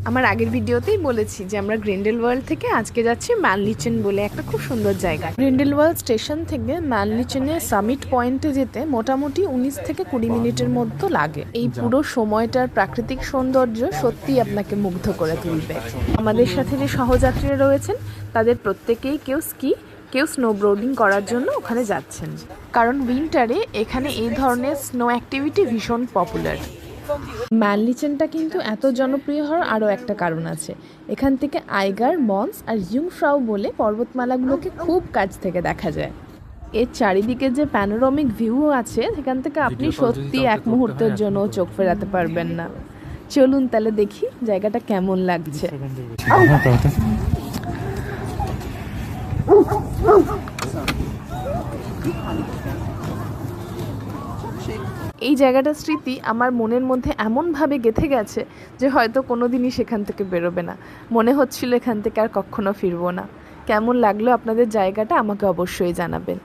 আমার আগের ভিডিওতেই বলেছি যে আমরা গ্রিন্ডেল ওয়ার্ল্ড থেকে আজকে যাচ্ছি ম্যানলিচেন বলে একটা খুব সুন্দর জায়গা। গ্রিন্ডেল ওয়ার্ল্ড স্টেশন থেকে ম্যানলিচেনের সামিট পয়েন্টে যেতে মোটামুটি 19 থেকে 20 মিনিটের মধ্যে লাগে। এই পুরো সময়টার প্রাকৃতিক সৌন্দর্য সত্যি আপনাকে মুগ্ধ করে তুলবে। আমাদের সাথে যে সহযাত্রীরা রয়েছেন তাদের প্রত্যেকেই কেউ স্কি কেউ স্নোবোর্ডিং করার জন্য ওখানে যাচ্ছেন, কারণ উইন্টারে এখানে এই ধরনের স্নো অ্যাক্টিভিটি ভীষণ পপুলার। ম্যানলিচেনটা কিন্তু এত জনপ্রিয় হওয়ার আরও একটা কারণ আছে। এখান থেকে আইগার, মন্স আর ইয়ুংফ্রাউ বলে পর্বতমালাগুলোকে খুব কাছ থেকে দেখা যায়। এর চারিদিকে যে প্যানোরামিক ভিউ আছে সেখান থেকে আপনি সত্যি এক মুহূর্তের জন্য চোখ ফেরাতে পারবেন না। চলুন তাহলে দেখি জায়গাটা কেমন লাগছে। এই জায়গাটার স্মৃতি আমার মনের মধ্যে এমনভাবে গেঁথে গেছে যে হয়তো কোনো দিনই সেখান থেকে বেরোবে না। মনে হচ্ছিল এখান থেকে আর কখনো ফিরবো না। কেমন লাগলো আপনাদের জায়গাটা আমাকে অবশ্যই জানাবেন।